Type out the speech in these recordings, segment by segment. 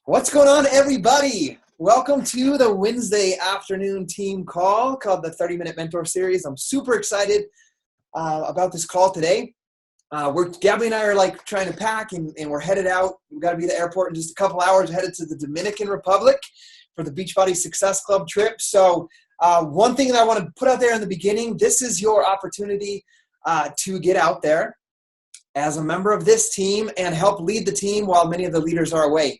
What's going on, everybody? Welcome to the Wednesday afternoon team call called the 30-Minute Mentor Series. I'm super excited about this call today. Gabby and I are like trying to pack and we're headed out. We've got to be at the airport in just a couple hours, headed to the Dominican Republic for the Beachbody Success Club trip. So one thing that I want to put out there in the beginning, this is your opportunity to get out there as a member of this team and help lead the team while many of the leaders are away.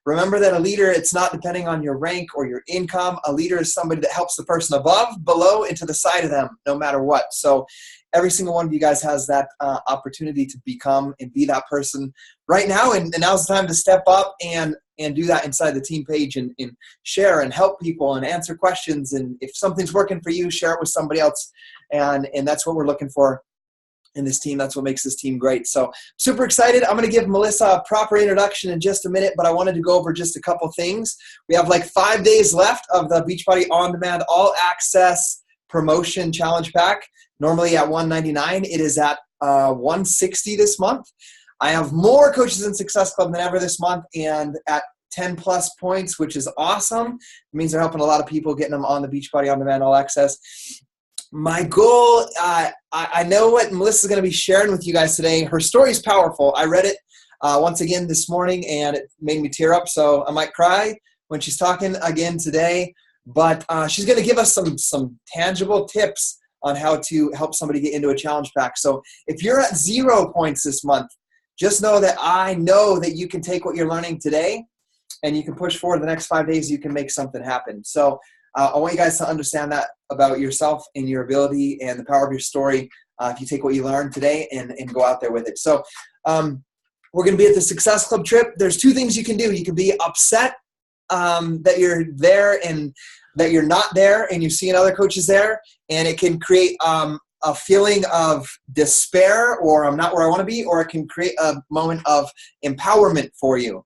Remember that a leader, it's not depending on your rank or your income. A leader is somebody that helps the person above, below, and to the side of them, no matter what. So every single one of you guys has that opportunity to become and be that person right now. And now's the time to step up and do that inside the team page and share and help people and answer questions. And if something's working for you, share it with somebody else. And that's what we're looking for in this team. That's what makes this team great. So super excited. I'm going to give Melissa a proper introduction in just a minute, but I wanted to go over just a couple things. We have like 5 days left of the Beachbody On Demand All Access Promotion Challenge Pack. Normally at $199, it is at $160 this month. I have more Coaches in Success Club than ever this month and at 10 plus points, which is awesome. It means they're helping a lot of people, getting them on the Beachbody On Demand All Access. My goal, I know what Melissa's going to be sharing with you guys today. Her story is powerful. I read it once again this morning, and it made me tear up, so I might cry when she's talking again today. But she's going to give us some tangible tips on how to help somebody get into a challenge pack. So if you're at 0 points this month, just know that I know that you can take what you're learning today, and you can push forward the next 5 days. You can make something happen. So I want you guys to understand that about yourself and your ability and the power of your story if you take what you learned today and go out there with it. So we're going to be at the Success Club trip. There's two things you can do. You can be upset that you're there and that you're not there and you're seeing other coaches there, and it can create a feeling of despair or I'm not where I want to be, or it can create a moment of empowerment for you.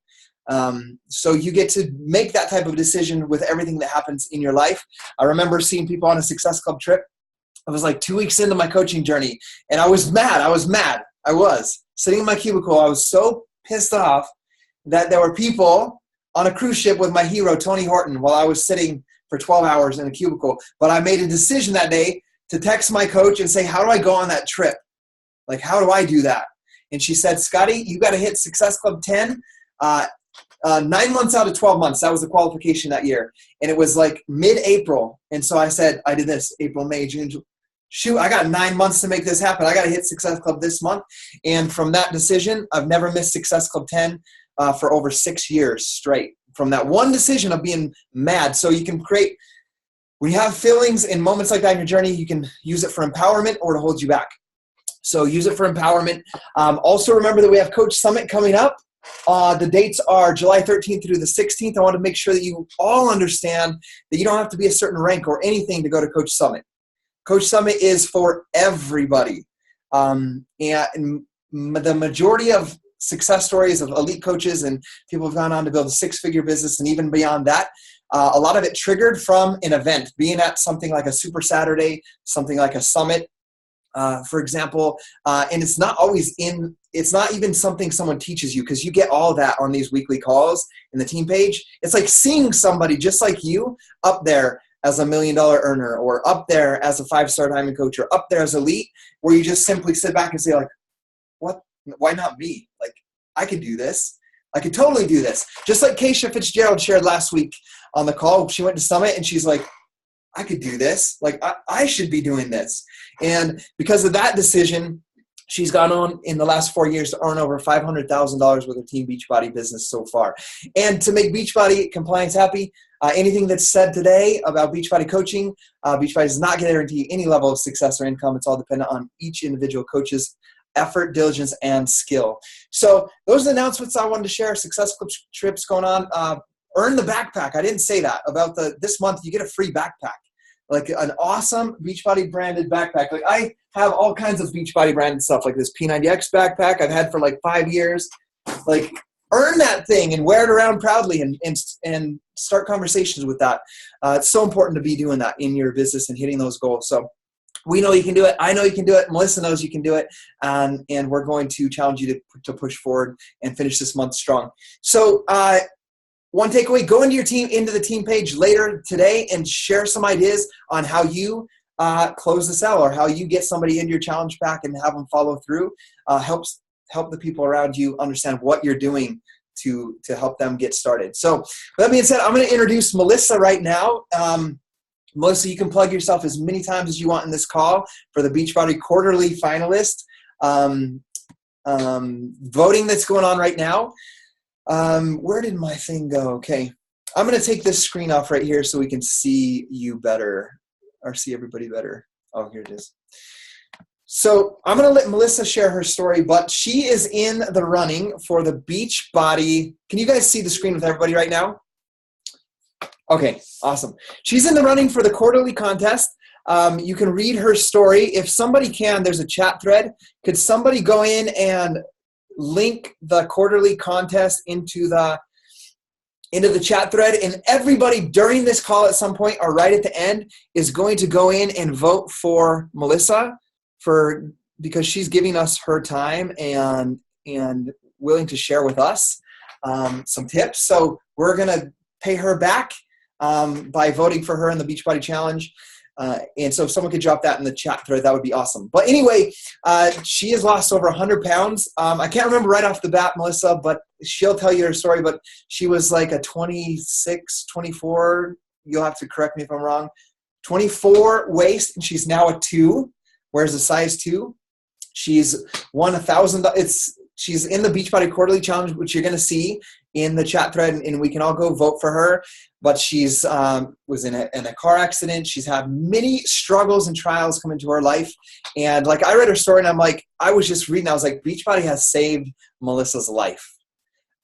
So you get to make that type of decision with everything that happens in your life. I remember seeing people on a Success Club trip. I was like 2 weeks into my coaching journey, and I was mad. I was sitting in my cubicle. I was so pissed off that there were people on a cruise ship with my hero, Tony Horton, while I was sitting for 12 hours in a cubicle. But I made a decision that day to text my coach and say, how do I go on that trip? Like, how do I do that? And she said, Scotty, you got to hit Success Club 10, 9 months out of 12 months. That was the qualification that year. And it was like mid-April. And so I said, I did this April, May, June. Shoot, I got 9 months to make this happen. I got to hit Success Club this month. And from that decision, I've never missed Success Club 10 for over 6 years straight. From that one decision of being mad. So you can create, when you have feelings in moments like that in your journey, you can use it for empowerment or to hold you back. So use it for empowerment. Also remember that we have Coach Summit coming up. The dates are July 13th through the 16th. I want to make sure that you all understand that you don't have to be a certain rank or anything to go to Coach Summit. Coach Summit is for everybody. And the majority of success stories of elite coaches and people who've gone on to build a six-figure business and even beyond that, a lot of it triggered from an event, being at something like a Super Saturday, something like a summit, for example, and it's not even something someone teaches you, because you get all that on these weekly calls in the team page. It's like seeing somebody just like you up there as $1 million earner, or up there as a 5-star diamond coach, or up there as elite, where you just simply sit back and say like, what, why not me? Like, I could do this. I could totally do this. Just like Keisha Fitzgerald shared last week on the call. She went to Summit and she's like, I could do this. Like, I should be doing this. And because of that decision, she's gone on in the last 4 years to earn over $500,000 with her Team Beachbody business so far. And to make Beachbody compliance happy, anything that's said today about Beachbody coaching, Beachbody does not guarantee any level of success or income. It's all dependent on each individual coach's effort, diligence, and skill. So those are the announcements I wanted to share. Success Club trips going on. Earn the backpack. I didn't say that about this month. You get a free backpack, like an awesome Beachbody branded backpack. Like, I have all kinds of Beachbody branded stuff, like this P90X backpack I've had for like 5 years. Like, earn that thing and wear it around proudly and start conversations with that. It's so important to be doing that in your business and hitting those goals. So we know you can do it. I know you can do it. Melissa knows you can do it. And we're going to challenge you to push forward and finish this month strong. So one takeaway, go into the team page later today and share some ideas on how you close the sale or how you get somebody into your challenge pack and have them follow through. Help the people around you understand what you're doing to help them get started. So with that being said, I'm going to introduce Melissa right now. Melissa, you can plug yourself as many times as you want in this call for the Beachbody quarterly finalist voting that's going on right now. Where did my thing go? Okay. I'm going to take this screen off right here so we can see you better or see everybody better. Oh, here it is. So I'm going to let Melissa share her story, but she is in the running for the Beachbody. Can you guys see the screen with everybody right now? Okay, awesome. She's in the running for the quarterly contest. You can read her story. If somebody can, there's a chat thread. Could somebody go in and link the quarterly contest into the chat thread? And everybody during this call at some point or right at the end is going to go in and vote for Melissa because she's giving us her time and willing to share with us some tips. So we're going to pay her back by voting for her in the Beachbody Challenge. And so if someone could drop that in the chat thread, that would be awesome. But anyway, she has lost over 100 pounds. I can't remember right off the bat, Melissa, but she'll tell you her story. But she was like a 26, 24, you'll have to correct me if I'm wrong, 24 waist, and she's now a 2, wears a size 2. She's won $1,000. She's in the Beachbody Quarterly Challenge, which you're going to see in the chat thread, and we can all go vote for her. But she's was in a car accident. She's had many struggles and trials come into her life. And like I read her story, and I'm like, I was just reading. I was like, Beachbody has saved Melissa's life.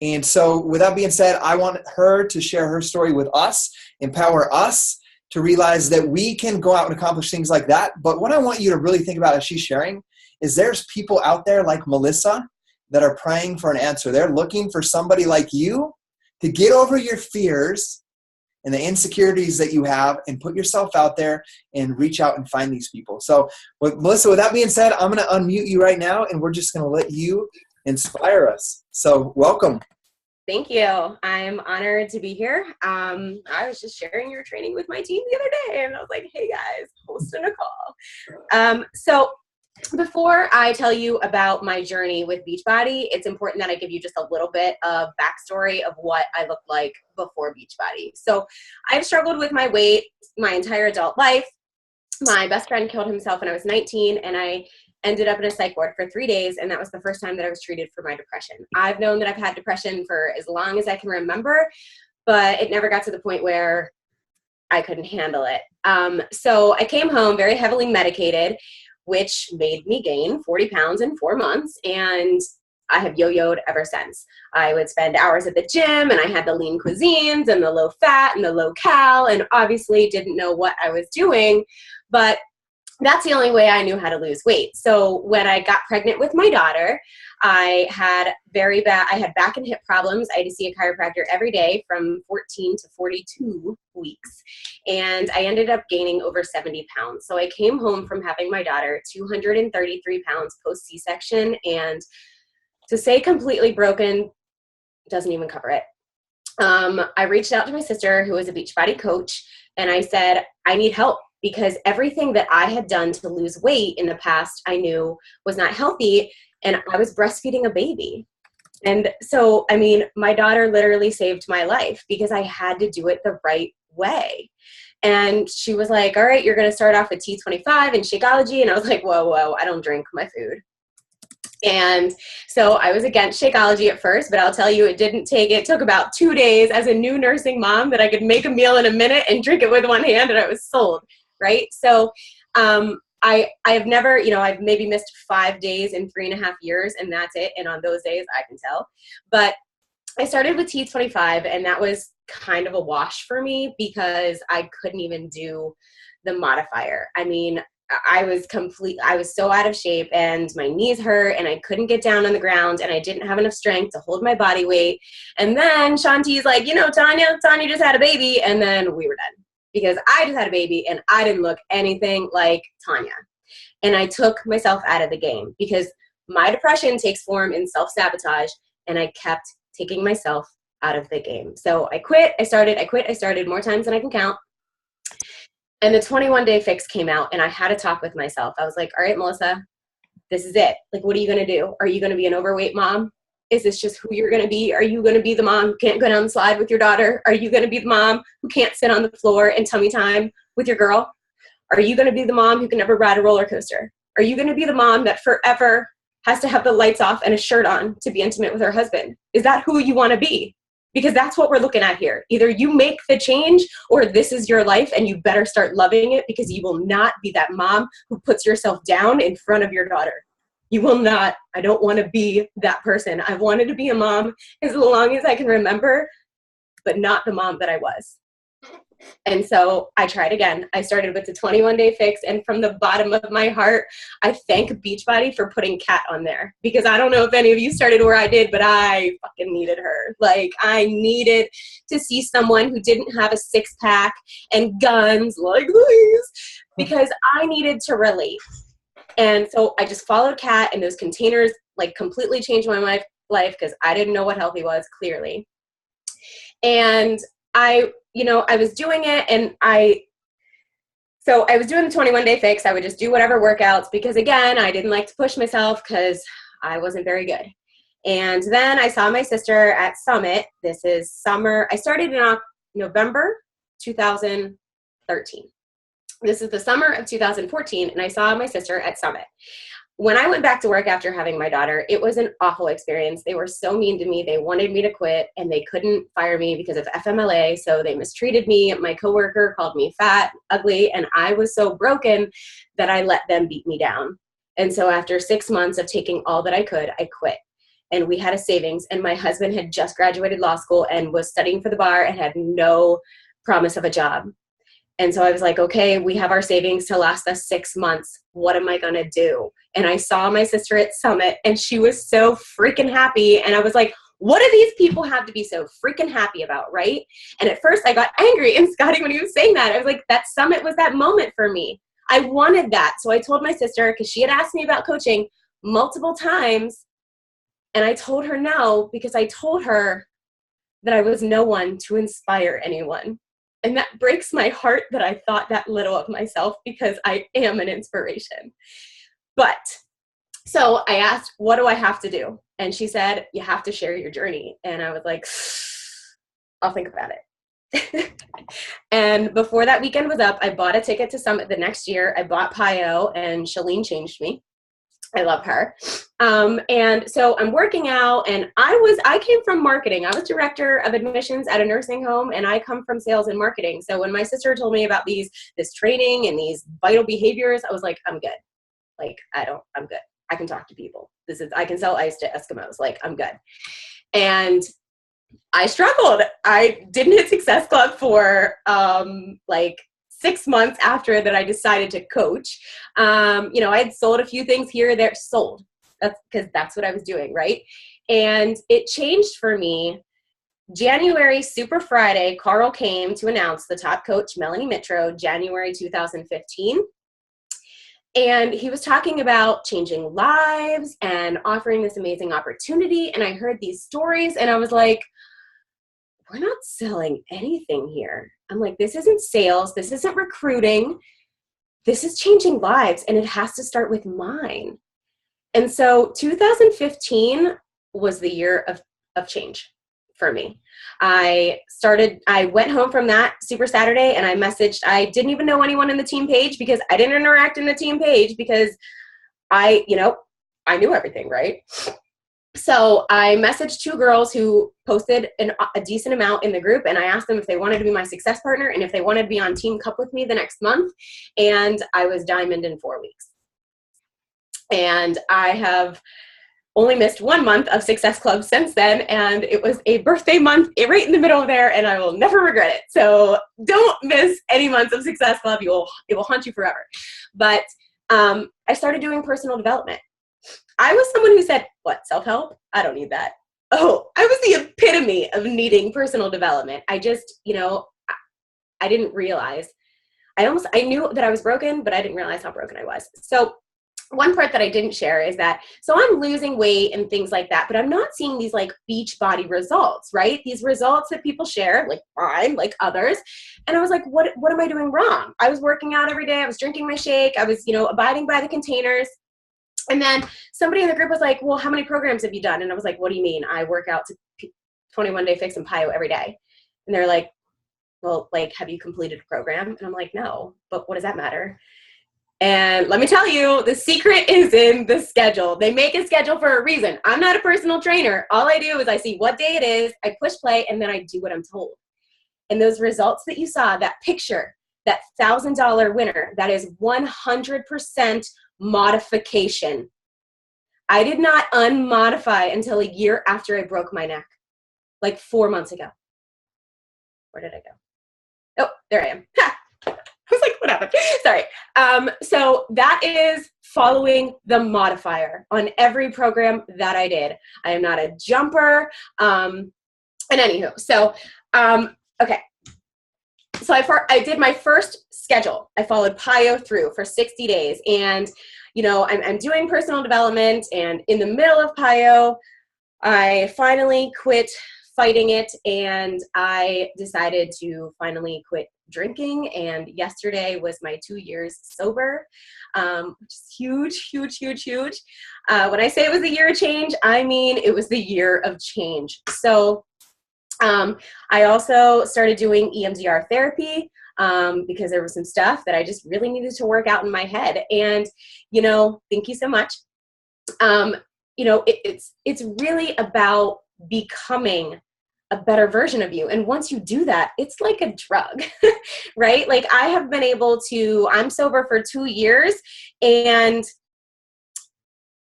And so with that being said, I want her to share her story with us, empower us to realize that we can go out and accomplish things like that. But what I want you to really think about as she's sharing is there's people out there like Melissa that are praying for an answer. They're looking for somebody like you to get over your fears and the insecurities that you have and put yourself out there and reach out and find these people. So Melissa, with that being said, I'm going to unmute you right now and we're just going to let you inspire us. So welcome. Thank you. I'm honored to be here. I was just sharing your training with my team the other day and I was like, hey guys, hosting a call. So before I tell you about my journey with Beachbody, it's important that I give you just a little bit of backstory of what I looked like before Beachbody. So I've struggled with my weight my entire adult life. My best friend killed himself when I was 19 and I ended up in a psych ward for 3 days, and that was the first time that I was treated for my depression. I've known that I've had depression for as long as I can remember, but it never got to the point where I couldn't handle it. So I came home very heavily medicated, which made me gain 40 pounds in 4 months, and I have yo-yoed ever since. I would spend hours at the gym, and I had the lean cuisines and the low fat and the low cal, and obviously didn't know what I was doing, but that's the only way I knew how to lose weight. So when I got pregnant with my daughter, I had back and hip problems. I had to see a chiropractor every day from 14 to 42 weeks. And I ended up gaining over 70 pounds. So I came home from having my daughter 233 pounds post C-section. And to say completely broken doesn't even cover it. I reached out to my sister, who was a Beachbody coach, and I said, I need help. Because everything that I had done to lose weight in the past, I knew was not healthy, and I was breastfeeding a baby. And so, I mean, my daughter literally saved my life because I had to do it the right way. And she was like, all right, you're going to start off with T25 and Shakeology. And I was like, whoa, I don't drink my food. And so I was against Shakeology at first, but I'll tell you, it took about 2 days as a new nursing mom that I could make a meal in a minute and drink it with one hand, and I was sold. Right. So I have never, I've maybe missed 5 days in 3.5 years, and that's it. And on those days I can tell. But I started with T25, and that was kind of a wash for me because I couldn't even do the modifier. I mean, I was so out of shape, and my knees hurt, and I couldn't get down on the ground, and I didn't have enough strength to hold my body weight. And then Shanti's like, Tanya just had a baby, and then we were done. Because I just had a baby and I didn't look anything like Tanya. And I took myself out of the game because my depression takes form in self-sabotage, and I kept taking myself out of the game. So I quit, I started more times than I can count. And the 21-day fix came out, and I had to talk with myself. I was like, all right, Melissa, this is it. Like, what are you going to do? Are you going to be an overweight mom? Is this just who you're going to be? Are you going to be the mom who can't go down the slide with your daughter? Are you going to be the mom who can't sit on the floor and tummy time with your girl? Are you going to be the mom who can never ride a roller coaster? Are you going to be the mom that forever has to have the lights off and a shirt on to be intimate with her husband? Is that who you want to be? Because that's what we're looking at here. Either you make the change or this is your life, and you better start loving it, because you will not be that mom who puts yourself down in front of your daughter. You will not. I don't want to be that person. I've wanted to be a mom as long as I can remember, but not the mom that I was. And so I tried again. I started with the 21-day fix, and from the bottom of my heart, I thank Beachbody for putting Kat on there, because I don't know if any of you started where I did, but I fucking needed her. Like, I needed to see someone who didn't have a six-pack and guns like these, because I needed to relate. And so I just followed Kat, and those containers like completely changed my life, because I didn't know what healthy was, clearly. And I was doing it, and I was doing the 21-day fix. I would just do whatever workouts, because again, I didn't like to push myself because I wasn't very good. And then I saw my sister at Summit. This is summer. I started in November 2013. This is the summer of 2014, and I saw my sister at Summit. When I went back to work after having my daughter, it was an awful experience. They were so mean to me. They wanted me to quit, and they couldn't fire me because of FMLA, so they mistreated me. My coworker called me fat, ugly, and I was so broken that I let them beat me down. And so after 6 months of taking all that I could, I quit. And we had a savings, and my husband had just graduated law school and was studying for the bar and had no promise of a job. And so I was like, okay, we have our savings to last us 6 months. What am I going to do? And I saw my sister at Summit, and she was so freaking happy. And I was like, what do these people have to be so freaking happy about, right? And at first I got angry, and Scotty, when he was saying that, I was like, that Summit was that moment for me. I wanted that. So I told my sister, because she had asked me about coaching multiple times, and I told her no, because I told her that I was no one to inspire anyone. And that breaks my heart that I thought that little of myself, because I am an inspiration. But so I asked, what do I have to do? And she said, you have to share your journey. And I was like, I'll think about it. And before that weekend was up, I bought a ticket to Summit the next year. I bought Pio, and Shalene changed me. I love her. And so I'm working out, and I came from marketing. I was director of admissions at a nursing home, and I come from sales and marketing. So when my sister told me about this training and these vital behaviors, I was like, I'm good. Like, I'm good. I can talk to people. I can sell ice to Eskimos. Like, I'm good. And I struggled. I didn't hit Success Club for 6 months after that I decided to coach. I had sold a few things here or there, sold. That's because that's what I was doing, right? And it changed for me. January, Super Friday, Carl came to announce the top coach, Melanie Mitro, January 2015. And he was talking about changing lives and offering this amazing opportunity. And I heard these stories, and I was like, we're not selling anything here. I'm like, this isn't sales. This isn't recruiting. This is changing lives, and it has to start with mine. And so 2015 was the year of change for me. I went home from that Super Saturday, and I didn't even know anyone in the team page, because I didn't interact in the team page, because I knew everything, right? So I messaged 2 girls who posted a decent amount in the group, and I asked them if they wanted to be my success partner and if they wanted to be on Team Cup with me the next month. And I was diamond in 4 weeks. And I have only missed 1 month of Success Club since then, and it was a birthday month right in the middle of there, and I will never regret it. So don't miss any months of Success Club. It will haunt you forever. But I started doing personal development. I was someone who said, what, self-help? I don't need that. Oh, I was the epitome of needing personal development. I just, I didn't realize. I knew that I was broken, but I didn't realize how broken I was. So one part that I didn't share is that, so I'm losing weight and things like that, but I'm not seeing these like Beachbody results, right? These results that people share, like mine, like others. And I was like, what am I doing wrong? I was working out every day. I was drinking my shake. I was, abiding by the containers. And then somebody in the group was like, well, how many programs have you done? And I was like, what do you mean? I work out to 21 Day Fix and PYO every day. And they're like, well, like, have you completed a program? And I'm like, no, but what does that matter? And let me tell you, the secret is in the schedule. They make a schedule for a reason. I'm not a personal trainer. All I do is I see what day it is, I push play, and then I do what I'm told. And those results that you saw, that picture, that $1,000 winner, that is 100% modification. I did not unmodify until a year after I broke my neck, like 4 months ago. Where did I go? Oh, there I am. Ha! I was like, what happened? Sorry. So that is following the modifier on every program that I did. I am not a jumper. And anywho, so, okay. So I did my first schedule. I followed PYO through for 60 days. And, I'm doing personal development. And in the middle of PYO, I finally quit fighting it. And I decided to finally quit drinking, and yesterday was my 2 years sober, which is huge, huge, huge, huge. When I say it was the year of change, I mean it was the year of change. So I also started doing EMDR therapy because there was some stuff that I just really needed to work out in my head. And thank you so much. It's really about becoming a better version of you. And once you do that, it's like a drug, right? Like I have been able to, I'm sober for 2 years and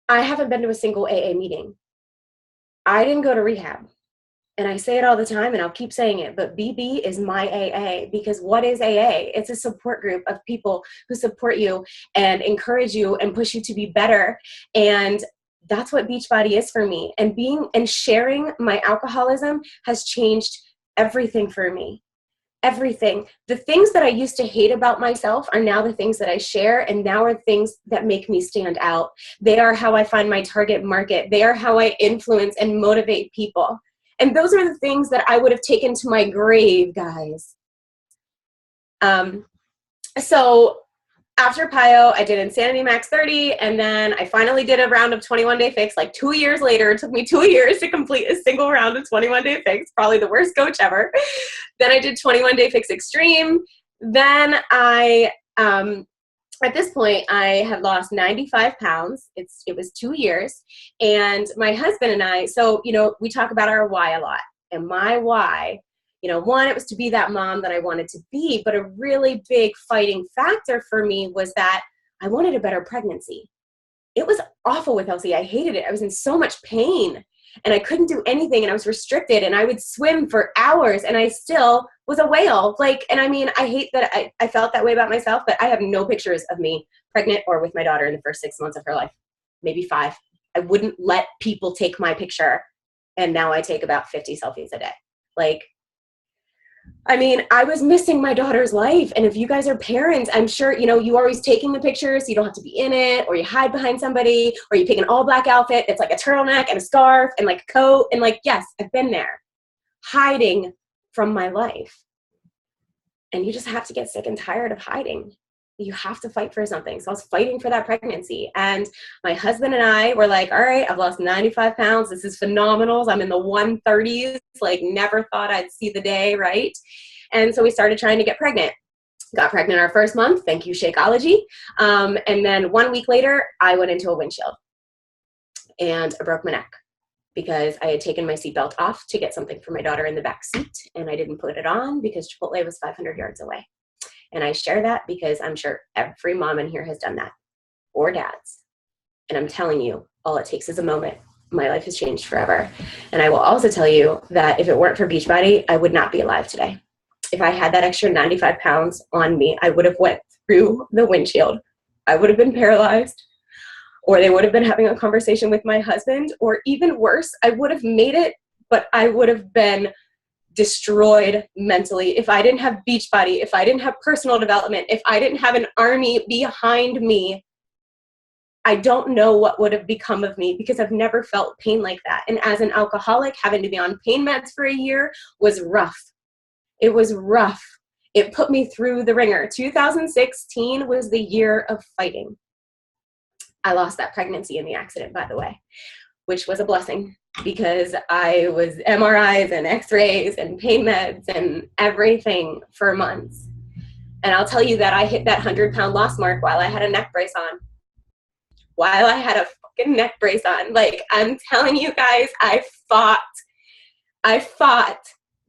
I haven't been to a single AA meeting. I didn't go to rehab. And I say it all the time and I'll keep saying it, but BB is my AA, because what is AA? It's a support group of people who support you and encourage you and push you to be better. And that's what Beachbody is for me. And sharing my alcoholism has changed everything for me. Everything. The things that I used to hate about myself are now the things that I share, and now are things that make me stand out. They are how I find my target market. They are how I influence and motivate people. And those are the things that I would have taken to my grave, guys. So after PYO, I did Insanity Max 30, and then I finally did a round of 21 Day Fix, like 2 years later. It took me 2 years to complete a single round of 21 Day Fix, probably the worst coach ever. Then I did 21 Day Fix Extreme. Then at this point, I had lost 95 pounds. It was 2 years. And my husband and I, so, we talk about our why a lot. And my why, one, it was to be that mom that I wanted to be, but a really big fighting factor for me was that I wanted a better pregnancy. It was awful with Elsie. I hated it. I was in so much pain and I couldn't do anything, and I was restricted, and I would swim for hours and I still was a whale. And I mean, I hate that I felt that way about myself, but I have no pictures of me pregnant or with my daughter in the first 6 months of her life, maybe 5. I wouldn't let people take my picture. And now I take about 50 selfies a day. I was missing my daughter's life. And if you guys are parents, I'm sure, you always taking the pictures, so you don't have to be in it, or you hide behind somebody, or you pick an all black outfit. It's like a turtleneck and a scarf and like a coat. And yes, I've been there hiding from my life. And you just have to get sick and tired of hiding. You have to fight for something. So I was fighting for that pregnancy. And my husband and I were like, all right, I've lost 95 pounds. This is phenomenal. I'm in the 130s, never thought I'd see the day, right? And so we started trying to get pregnant. Got pregnant our first month. Thank you, Shakeology. And then 1 week later, I went into a windshield and I broke my neck because I had taken my seatbelt off to get something for my daughter in the back seat. And I didn't put it on because Chipotle was 500 yards away. And I share that because I'm sure every mom in here has done that, or dads. And I'm telling you, all it takes is a moment. My life has changed forever. And I will also tell you that if it weren't for Beachbody, I would not be alive today. If I had that extra 95 pounds on me, I would have went through the windshield. I would have been paralyzed, or they would have been having a conversation with my husband, or even worse, I would have made it, but I would have been destroyed mentally. If I didn't have Beachbody, if I didn't have personal development, if I didn't have an army behind me, I don't know what would have become of me because I've never felt pain like that. And as an alcoholic, having to be on pain meds for a year was rough. It was rough. It put me through the ringer. 2016 was the year of fighting. I lost that pregnancy in the accident, by the way, which was a blessing because I was MRIs and x-rays and pain meds and everything for months. And I'll tell you that I hit that 100-pound loss mark while I had a neck brace on. While I had a fucking neck brace on. Like, I'm telling you guys, I fought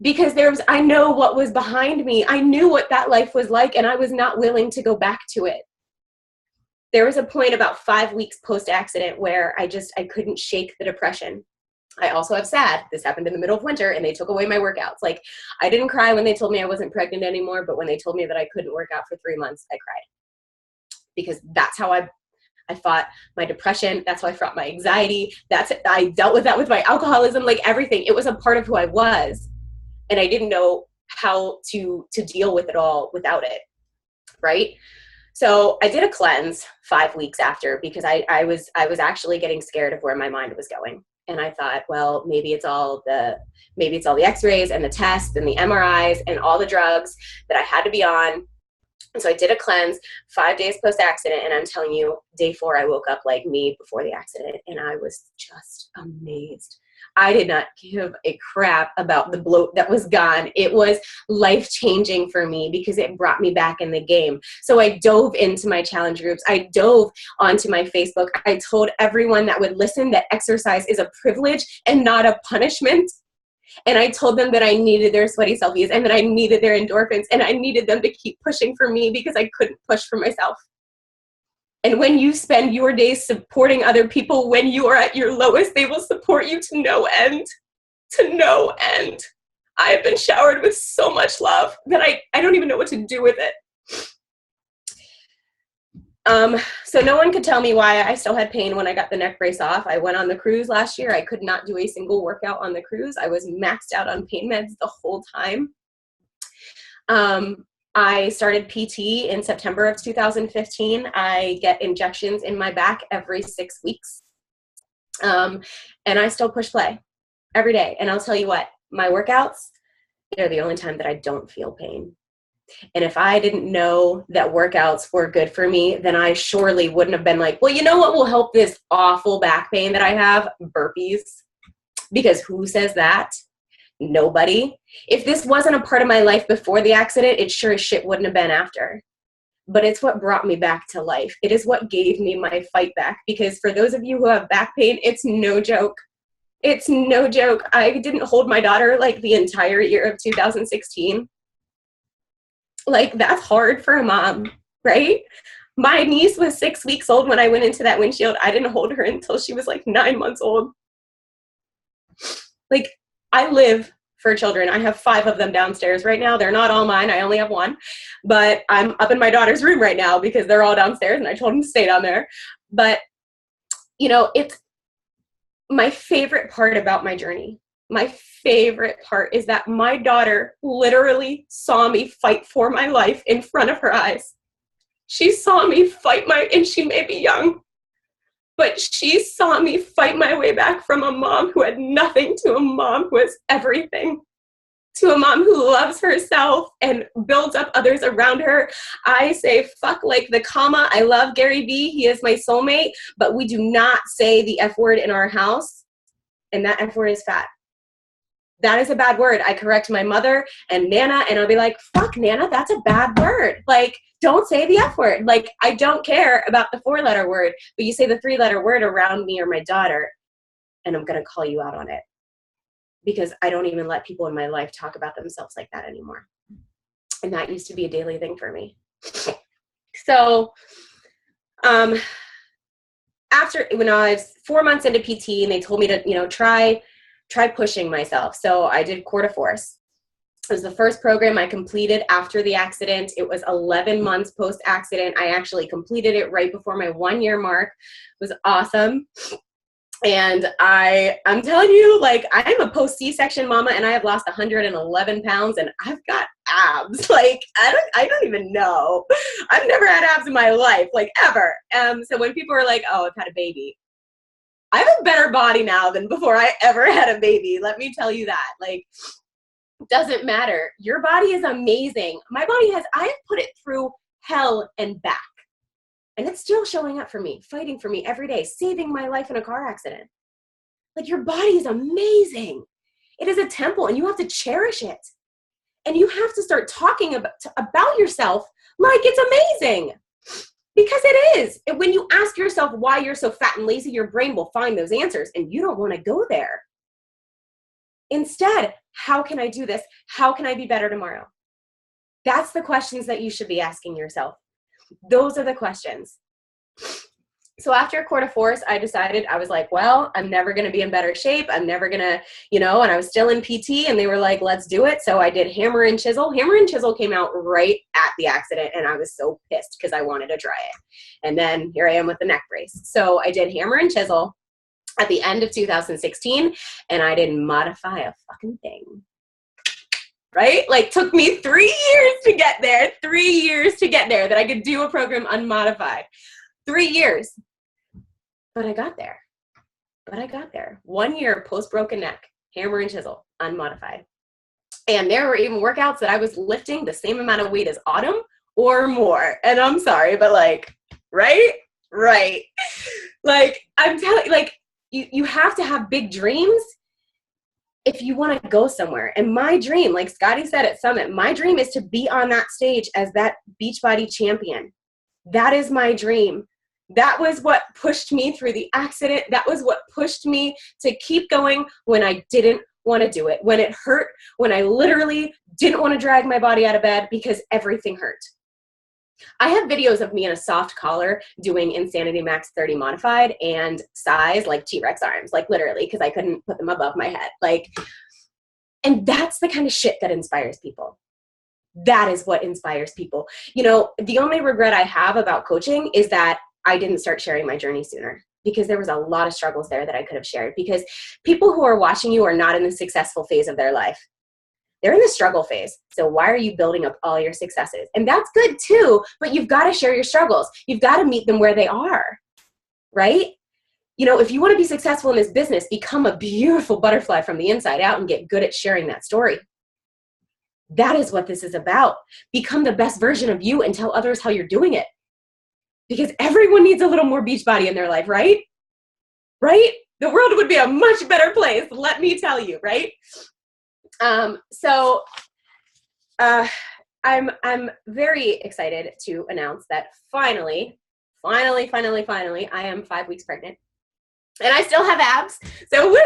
because I know what was behind me. I knew what that life was like, and I was not willing to go back to it. There was a point about 5 weeks post-accident where I couldn't shake the depression. I also have SAD. This happened in the middle of winter, and they took away my workouts. Like, I didn't cry when they told me I wasn't pregnant anymore, but when they told me that I couldn't work out for 3 months, I cried. Because that's how I fought my depression. That's how I fought my anxiety. I dealt with that with my alcoholism, like everything. It was a part of who I was. And I didn't know how to deal with it all without it. Right? So I did a cleanse 5 weeks after because I was actually getting scared of where my mind was going. And I thought, well, maybe it's all the x-rays and the tests and the MRIs and all the drugs that I had to be on. And so I did a cleanse 5 days post-accident, and I'm telling you, day 4, I woke up like me before the accident, and I was just amazed. I did not give a crap about the bloat that was gone. It was life-changing for me because it brought me back in the game. So I dove into my challenge groups. I dove onto my Facebook. I told everyone that would listen that exercise is a privilege and not a punishment. And I told them that I needed their sweaty selfies and that I needed their endorphins and I needed them to keep pushing for me because I couldn't push for myself. And when you spend your days supporting other people when you are at your lowest, they will support you to no end. To no end. I have been showered with so much love that I don't even know what to do with it. So no one could tell me why I still had pain when I got the neck brace off. I went on the cruise last year. I could not do a single workout on the cruise. I was maxed out on pain meds the whole time. I started PT in September of 2015. I get injections in my back every 6 weeks. And I still push play every day. And I'll tell you what, my workouts, they're the only time that I don't feel pain. And if I didn't know that workouts were good for me, then I surely wouldn't have been like, well, you know what will help this awful back pain that I have? Burpees. Because who says that? Nobody. If this wasn't a part of my life before the accident, it sure as shit wouldn't have been after. But it's what brought me back to life. It is what gave me my fight back. Because for those of you who have back pain, it's no joke. It's no joke. I didn't hold my daughter like the entire year of 2016. Like, that's hard for a mom, right? My niece was 6 weeks old when I went into that windshield. I didn't hold her until she was like 9 months old. Like, I live for children. I have 5 of them downstairs right now. They're not all mine. I only have 1. But I'm up in my daughter's room right now because they're all downstairs and I told them to stay down there. But, you know, it's my favorite part about my journey. My favorite part is that my daughter literally saw me fight for my life in front of her eyes. She saw me fight and she may be young, but she saw me fight my way back from a mom who had nothing to a mom who has everything, to a mom who loves herself and builds up others around her. I say, fuck like the comma. I love Gary Vee. He is my soulmate, but we do not say the F word in our house. And that F word is fat. That is a bad word. I correct my mother and Nana, and I'll be like, fuck, Nana, that's a bad word. Like, don't say the F word. Like, I don't care about the 4-letter word, but you say the 3-letter word around me or my daughter, and I'm going to call you out on it. Because I don't even let people in my life talk about themselves like that anymore. And that used to be a daily thing for me. So, when I was 4 months into PT, and they told me to, you know, try pushing myself. So I did Quarter Force. It was the first program I completed after the accident. It was 11 months post-accident. I actually completed it right before my 1-year mark. It was awesome. And I'm telling you, like, I'm a post C-section mama, and I have lost 111 pounds, and I've got abs. Like, I don't even know. I've never had abs in my life, like ever. So when people are like, oh, I've had a baby, I have a better body now than before I ever had a baby. Let me tell you that. Like, doesn't matter. Your body is amazing. My body I have put it through hell and back. And it's still showing up for me, fighting for me every day, saving my life in a car accident. Like, your body is amazing. It is a temple, and you have to cherish it. And you have to start talking about yourself like it's amazing. Because it is. And when you ask yourself why you're so fat and lazy, your brain will find those answers, and you don't want to go there. Instead, how can I do this? How can I be better tomorrow? That's the questions that you should be asking yourself. Those are the questions. So after a Court of Force, I decided, I was like, well, I'm never going to be in better shape. I'm never going to, and I was still in PT, and they were like, let's do it. So I did hammer and chisel. Hammer and chisel came out right at the accident, and I was so pissed because I wanted to try it. And then here I am with the neck brace. So I did hammer and chisel at the end of 2016, and I didn't modify a fucking thing. Right? Like, took me 3 years to get there, 3 years to get there, that I could do a program unmodified. 3 years. But I got there. 1 year post-broken neck, hammer and chisel, unmodified. And there were even workouts that I was lifting the same amount of weight as Autumn or more. And I'm sorry, but like, right? Like, I'm telling you, like, you have to have big dreams if you want to go somewhere. And my dream, like Scotty said at Summit, my dream is to be on that stage as that Beachbody champion. That is my dream. That was what pushed me through the accident. That was what pushed me to keep going when I didn't want to do it, when it hurt, when I literally didn't want to drag my body out of bed because everything hurt. I have videos of me in a soft collar doing Insanity Max 30 modified and size like T-Rex arms, like literally, because I couldn't put them above my head. Like, and that's the kind of shit that inspires people. That is what inspires people. The only regret I have about coaching is that I didn't start sharing my journey sooner, because there was a lot of struggles there that I could have shared, because people who are watching you are not in the successful phase of their life. They're in the struggle phase. So why are you building up all your successes? And that's good too, but you've got to share your struggles. You've got to meet them where they are, right? If you want to be successful in this business, become a beautiful butterfly from the inside out and get good at sharing that story. That is what this is about. Become the best version of you and tell others how you're doing it. Because everyone needs a little more Beachbody in their life, right? Right? The world would be a much better place, let me tell you, right? I'm very excited to announce that finally, I am 5 weeks pregnant, and I still have abs. So woo!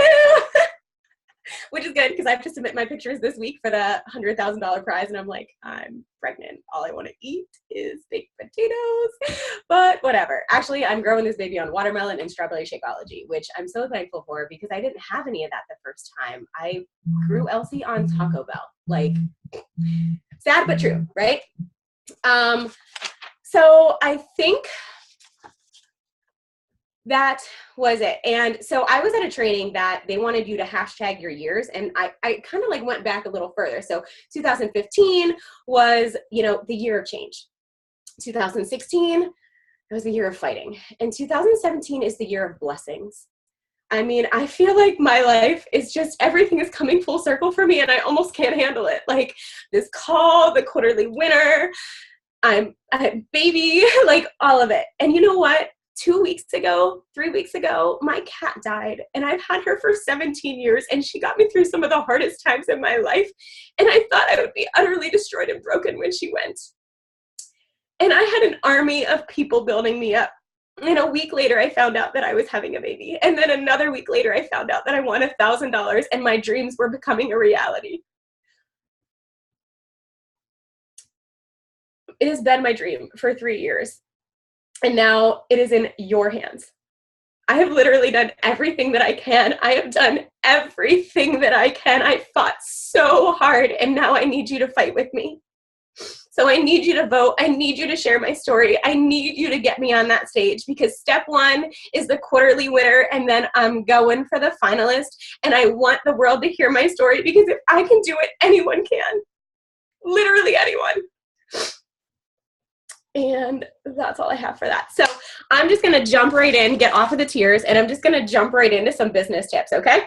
Which is good, because I have to submit my pictures this week for the $100,000 prize, and I'm like, I'm pregnant. All I want to eat is baked potatoes, but whatever. Actually, I'm growing this baby on watermelon and strawberry Shakeology, which I'm so thankful for, because I didn't have any of that the first time. I grew Elsie on Taco Bell. Like, sad but true, right? So I think that was it. And so I was at a training that they wanted you to hashtag your years. And I kind of like went back a little further. So 2015 was, the year of change. 2016, it was the year of fighting. And 2017 is the year of blessings. I mean, I feel like my life is just, everything is coming full circle for me, and I almost can't handle it. Like this call, the quarterly winner, I'm baby, like all of it. And you know what? 3 weeks ago, my cat died, and I've had her for 17 years, and she got me through some of the hardest times in my life. And I thought I would be utterly destroyed and broken when she went. And I had an army of people building me up. And a week later, I found out that I was having a baby. And then another week later, I found out that I won $1,000, and my dreams were becoming a reality. It has been my dream for 3 years. And now it is in your hands. I have literally done everything that I can. I have done everything that I can. I fought so hard, and now I need you to fight with me. So I need you to vote. I need you to share my story. I need you to get me on that stage, because step 1 is the quarterly winner, and then I'm going for the finalist. And I want the world to hear my story, because if I can do it, anyone can. literally anyone. And that's all I have for that. So I'm just going to jump right in, get off of the tears, and I'm just going to jump right into some business tips. Okay.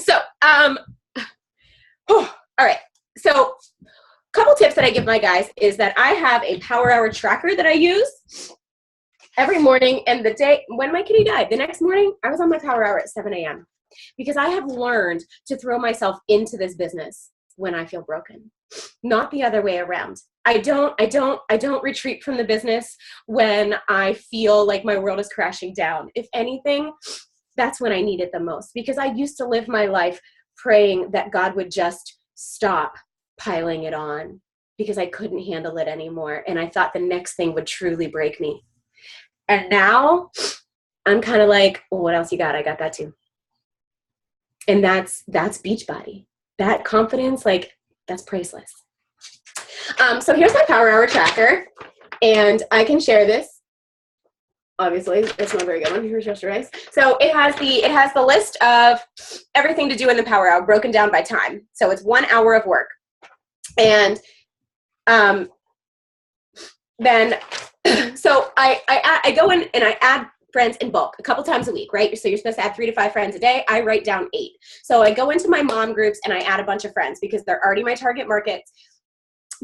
So, all right. So a couple tips that I give my guys is that I have a power hour tracker that I use every morning, and the day when my kitty died, the next morning I was on my power hour at 7 a.m. because I have learned to throw myself into this business when I feel broken, not the other way around. I don't retreat from the business when I feel like my world is crashing down. If anything, that's when I need it the most, because I used to live my life praying that God would just stop piling it on because I couldn't handle it anymore. And I thought the next thing would truly break me. And now I'm kind of like, well, what else you got? I got that too. And that's Beachbody. That confidence, like, that's priceless. So here's my power hour tracker, and I can share this. Obviously, it's not a very good one. Here's yesterday's. So it has the list of everything to do in the power hour broken down by time. So it's 1 hour of work, and then so I go in and I add friends in bulk a couple times a week, right? So you're supposed to add 3 to 5 friends a day. I write down 8. So I go into my mom groups and I add a bunch of friends because they're already my target market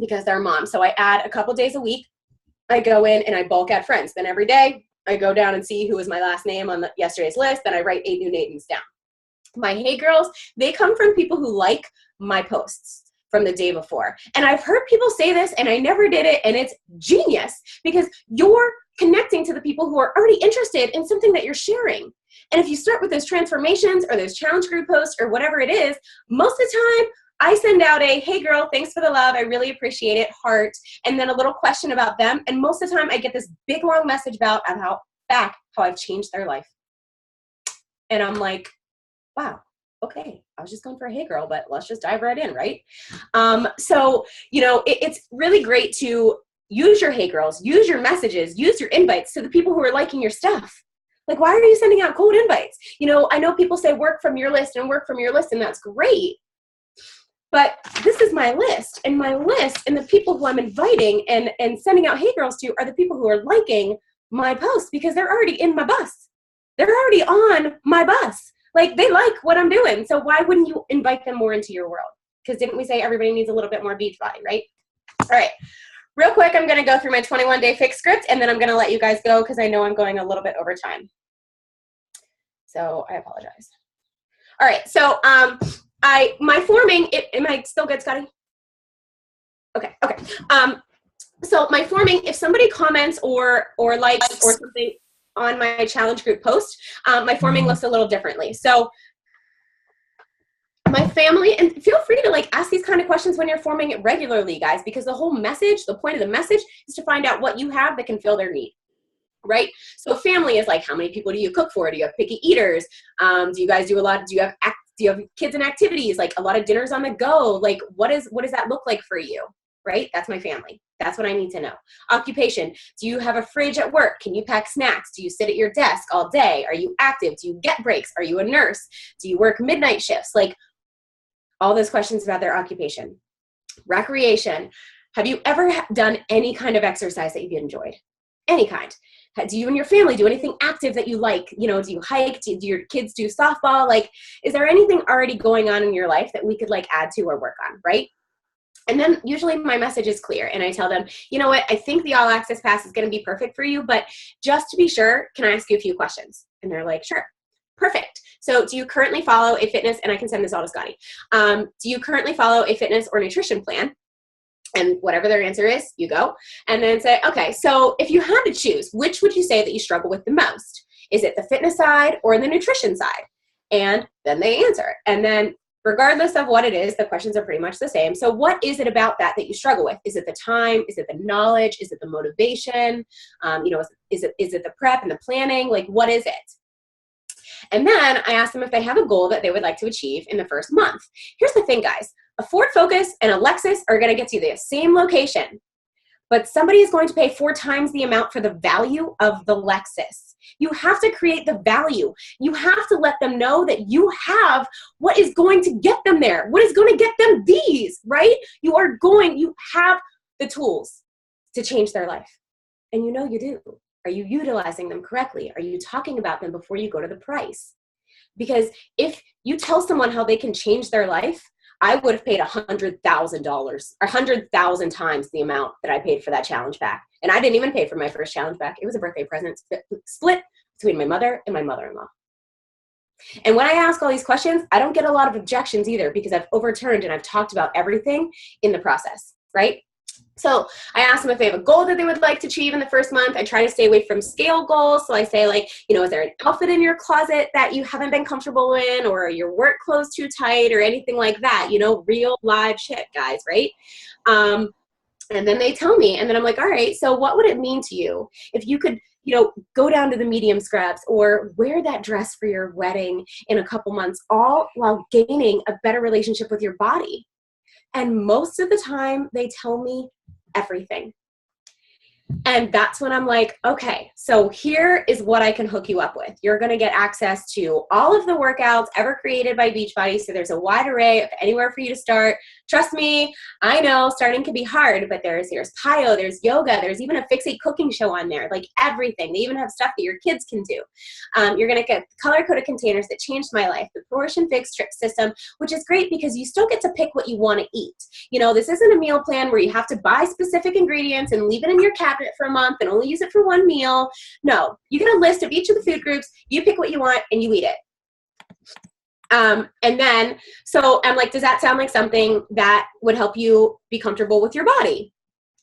because they're moms. So I add a couple days a week. I go in and I bulk add friends. Then every day I go down and see who was my last name on yesterday's list. Then I write 8 new names down. My Hey Girls, they come from people who like my posts from the day before. And I've heard people say this and I never did it, and it's genius because you're connecting to the people who are already interested in something that you're sharing. And if you start with those transformations or those challenge group posts or whatever it is, most of the time I send out a, hey girl, thanks for the love. I really appreciate it. Heart. And then a little question about them. And most of the time I get this big long message about how I've changed their life. And I'm like, wow, okay. I was just going for a hey girl, but let's just dive right in, right? So, it's really great to use your hey girls, use your messages, use your invites to the people who are liking your stuff. Like, why are you sending out cold invites? I know people say work from your list, and that's great. But this is my list, and the people who I'm inviting and sending out hey girls to are the people who are liking my posts because they're already in my bus. They're already on my bus. Like, they like what I'm doing. So why wouldn't you invite them more into your world? Because didn't we say everybody needs a little bit more Beachbody, right? All right. Real quick, I'm going to go through my 21-day fix script, and then I'm going to let you guys go because I know I'm going a little bit over time. So I apologize. All right. So my forming, am I still good, Scotty? Okay. So my forming, if somebody comments or likes or something on my challenge group post, my forming looks a little differently. So my family, and feel free to ask these kind of questions when you're forming it regularly, guys, because the point of the message is to find out what you have that can fill their need. Right? So family is like, how many people do you cook for? Do you have picky eaters? Do you guys do a lot? Do you have kids and activities? Like a lot of dinners on the go? Like what does that look like for you? Right? That's my family. That's what I need to know. Occupation. Do you have a fridge at work? Can you pack snacks? Do you sit at your desk all day? Are you active? Do you get breaks? Are you a nurse? Do you work midnight shifts? Like all those questions about their occupation. Recreation. Have you ever done any kind of exercise that you've enjoyed? Any kind. Do you and your family do anything active that you like? Do you hike? Do your kids do softball? Like, is there anything already going on in your life that we could add to or work on, right? And then usually my message is clear and I tell them, you know what, I think the all access pass is going to be perfect for you, but just to be sure, can I ask you a few questions? And they're like, sure. Perfect. So do you currently follow a fitness, and I can send this all to Scotty. Do you currently follow a fitness or nutrition plan? And whatever their answer is, you go. And then say, okay, so if you had to choose, which would you say that you struggle with the most? Is it the fitness side or the nutrition side? And then they answer. And then regardless of what it is, the questions are pretty much the same. So what is it about that you struggle with? Is it the time? Is it the knowledge? Is it the motivation? Is it the prep and the planning? Like, what is it? And then I ask them if they have a goal that they would like to achieve in the first month. Here's the thing, guys. A Ford Focus and a Lexus are going to get you the same location, but somebody is going to pay 4 times the amount for the value of the Lexus. You have to create the value. You have to let them know that you have what is going to get them there, what is going to get them these, right? You have the tools to change their life. And you know you do. Are you utilizing them correctly? Are you talking about them before you go to the price? Because if you tell someone how they can change their life, I would have paid $100,000 or 100,000 times the amount that I paid for that challenge pack. And I didn't even pay for my first challenge pack. It was a birthday present split between my mother and my mother-in-law. And when I ask all these questions, I don't get a lot of objections either, because I've overturned and I've talked about everything in the process, right? So I ask them if they have a goal that they would like to achieve in the first month. I try to stay away from scale goals. So I say, like, is there an outfit in your closet that you haven't been comfortable in, or are your work clothes too tight, or anything like that? Real live shit, guys, right? And then they tell me, and then I'm like, all right, so what would it mean to you if you could, go down to the medium scrubs or wear that dress for your wedding in a couple months, all while gaining a better relationship with your body? And most of the time they tell me everything. And that's when I'm like, okay, so here is what I can hook you up with. You're going to get access to all of the workouts ever created by Beachbody. So there's a wide array of anywhere for you to start. Trust me, I know starting can be hard, but there's PYO, there's yoga, there's even a Fix8 cooking show on there, like everything. They even have stuff that your kids can do. You're going to get color-coded containers that changed my life, the portion fix strip system, which is great because you still get to pick what you want to eat. This isn't a meal plan where you have to buy specific ingredients and leave it in your cabinet for a month and only use it for one meal. No, you get a list of each of the food groups, you pick what you want, and you eat it. And then, so I'm like, does that sound like something that would help you be comfortable with your body?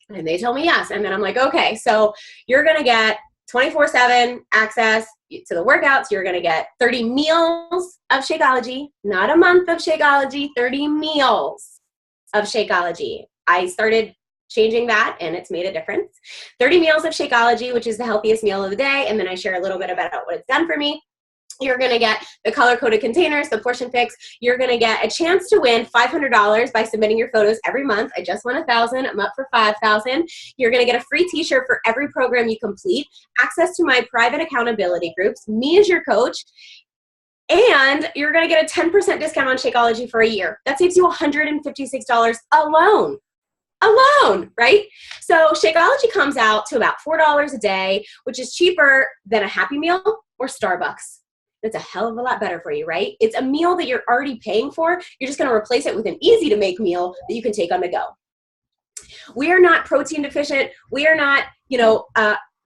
And they tell me yes. And then I'm like, okay, so you're going to get 24/7 access to the workouts. You're going to get 30 meals of Shakeology, not a month of Shakeology, 30 meals of Shakeology. I started changing that, and it's made a difference. 30 meals of Shakeology, which is the healthiest meal of the day. And then I share a little bit about what it's done for me. You're going to get the color-coded containers, the portion fix. You're going to get a chance to win $500 by submitting your photos every month. I just won 1,000. I'm up for 5,000. You're going to get a free t-shirt for every program you complete, access to my private accountability groups, me as your coach, and you're going to get a 10% discount on Shakeology for a year. That saves you $156 alone. Right? So Shakeology comes out to about $4 a day, which is cheaper than a Happy Meal or Starbucks. It's a hell of a lot better for you, right? It's a meal that you're already paying for. You're just going to replace it with an easy to make meal that you can take on the go. We are not protein deficient. We are not,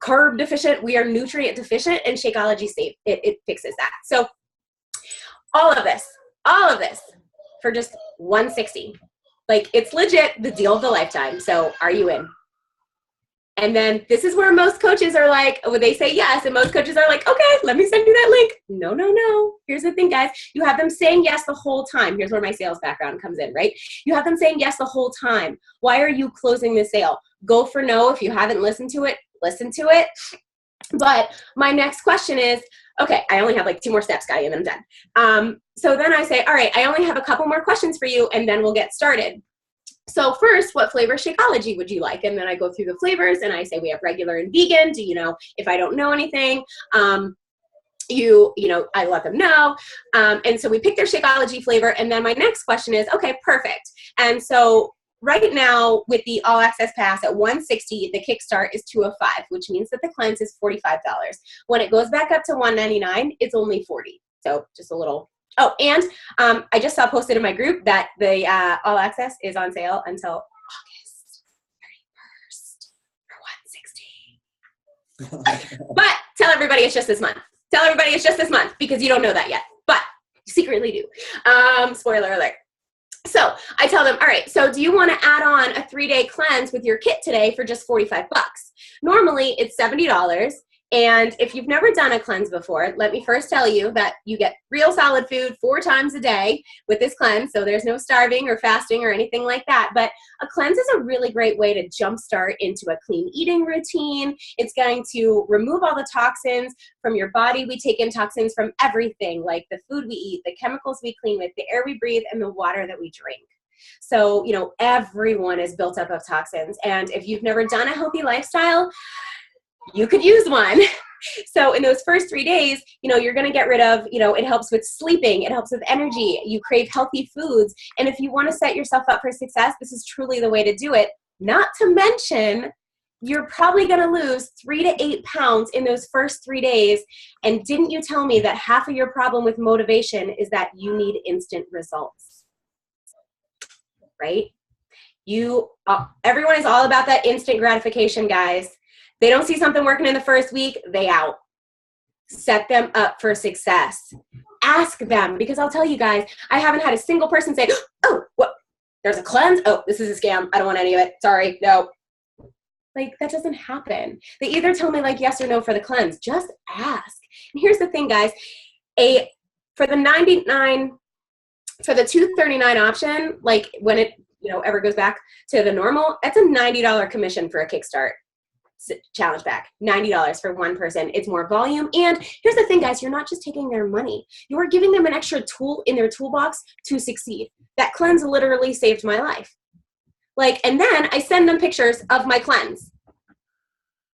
carb deficient. We are nutrient deficient, and Shakeology it fixes that. So all of this for just $160. Like, it's legit the deal of the lifetime. So are you in? And then this is where most coaches are like, when they say yes, and most coaches are like, okay, let me send you that link. No. Here's the thing, guys. You have them saying yes the whole time. Here's where my sales background comes in, right? You have them saying yes the whole time. Why are you closing the sale? Go for no. If you haven't listened to it, listen to it. But my next question is, okay, I only have like 2 more steps, Scotty, and then I'm done. So then I say, all right, I only have a couple more questions for you, and then we'll get started. So first, what flavor Shakeology would you like? And then I go through the flavors, and I say we have regular and vegan. Do you know if I don't know anything? I let them know. And so we pick their Shakeology flavor. And then my next question is, okay, perfect. And so right now with the All Access Pass at $160, the Kickstart is $205, which means that the cleanse is $45. When it goes back up to $199, it's only $40. So just a little. Oh, and I just saw posted in my group that the All Access is on sale until August 31st for $160. But tell everybody it's just this month. Tell everybody it's just this month, because you don't know that yet, but you secretly do. Spoiler alert. So I tell them, all right, so do you want to add on a 3-day cleanse with your kit today for just $45? Normally it's $70. And if you've never done a cleanse before, let me first tell you that you get real solid food 4 times a day with this cleanse. So there's no starving or fasting or anything like that. But a cleanse is a really great way to jumpstart into a clean eating routine. It's going to remove all the toxins from your body. We take in toxins from everything, like the food we eat, the chemicals we clean with, the air we breathe, and the water that we drink. So, everyone is built up of toxins. And if you've never done a healthy lifestyle, you could use one. So in those first 3 days, you're going to get rid of, it helps with sleeping. It helps with energy. You crave healthy foods. And if you want to set yourself up for success, this is truly the way to do it. Not to mention, you're probably going to lose 3 to 8 pounds in those first 3 days. And didn't you tell me that half of your problem with motivation is that you need instant results, right? Everyone is all about that instant gratification, guys. They don't see something working in the first week, they out. Set them up for success. Ask them, because I'll tell you guys, I haven't had a single person say, oh, what? There's a cleanse? Oh, this is a scam. I don't want any of it. Sorry, no. Like, that doesn't happen. They either tell me like yes or no for the cleanse. Just ask. And here's the thing, guys. For the $239 option, like when it ever goes back to the normal, that's a $90 commission for a Kickstart challenge back. $90 for one person. It's more volume. And here's the thing, guys, you're not just taking their money. You're giving them an extra tool in their toolbox to succeed. That cleanse literally saved my life. And then I send them pictures of my cleanse.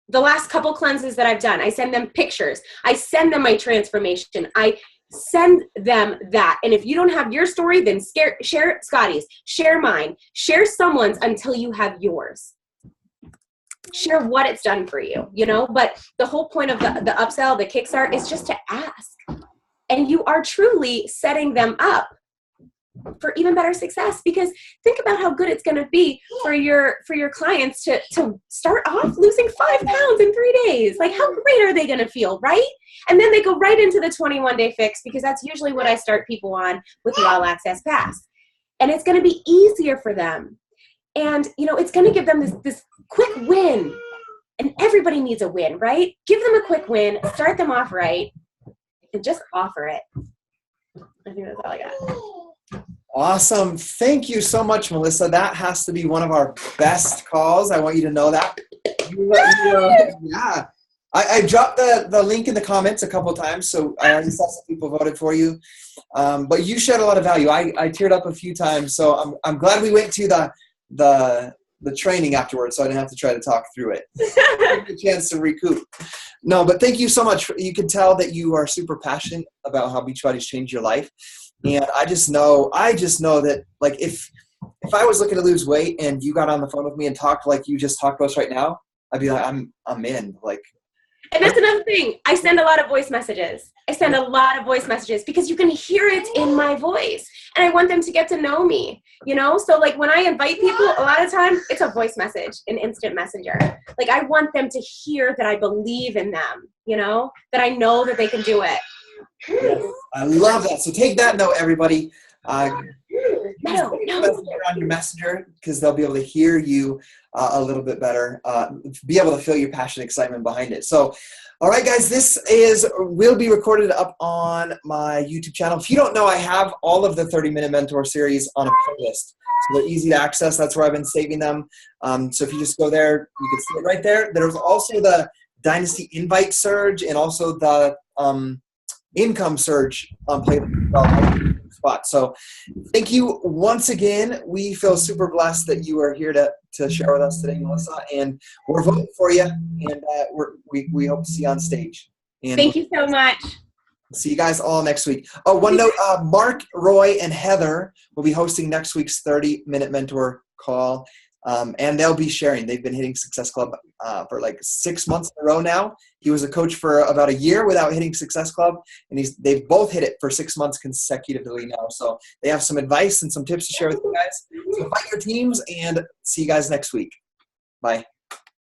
The last couple cleanses that I've done, I send them pictures. I send them my transformation. I send them that. And if you don't have your story, then share Scotty's, share mine, share someone's until you have yours. Share what it's done for you, but the whole point of the upsell, the Kickstart, is just to ask. And you are truly setting them up for even better success, because think about how good it's going to be for your clients to start off losing 5 pounds in 3 days. Like, how great are they going to feel, right? And then they go right into the 21-day fix, because that's usually what I start people on with the All Access Pass. And it's going to be easier for them. And, it's going to give them this quick win. And everybody needs a win, right? Give them a quick win, start them off right, and just offer it. I think that's all I got. Awesome. Thank you so much, Melissa. That has to be one of our best calls. I want you to know that. Yeah. I dropped the link in the comments a couple of times, so I already saw some people voted for you. But you shared a lot of value. I teared up a few times, so I'm glad we went to the training afterwards, so I didn't have to try to talk through it. A chance to recoup. No, but thank you so much. You can tell that you are super passionate about how Beachbody's changed your life. And I just know that, like, if I was looking to lose weight and you got on the phone with me and talked like you just talked to us right now, I'd be like, I'm in. Like, and that's another thing. I send a lot of voice messages. Because you can hear it in my voice. And I want them to get to know me, So, like, when I invite people, a lot of times it's a voice message, an instant messenger. Like, I want them to hear that I believe in them, that I know that they can do it. I love that. So take that note, everybody. No. On your messenger, because they'll be able to hear you a little bit better, be able to feel your passion and excitement behind it. So, all right, guys, this will be recorded up on my YouTube channel. If you don't know, I have all of the 30-minute mentor series on a playlist. So they're easy to access. That's where I've been saving them. So if you just go there, you can see it right there. There's also the Dynasty Invite Surge and also the Income Surge playlist spot. So thank you once again. We feel super blessed that you are here to share with us today, Melissa, and we're voting for you, and we hope to see you on stage. And thank you so much. See you guys all next week. Oh, one note, Mark, Roy, and Heather will be hosting next week's 30-minute mentor call, and they'll be sharing. They've been hitting Success Club for like 6 months in a row now. He was a coach for about a year without hitting Success Club, and they've both hit it for 6 months consecutively now. So they have some advice and some tips to share with you guys. So invite your teams, and see you guys next week. Bye.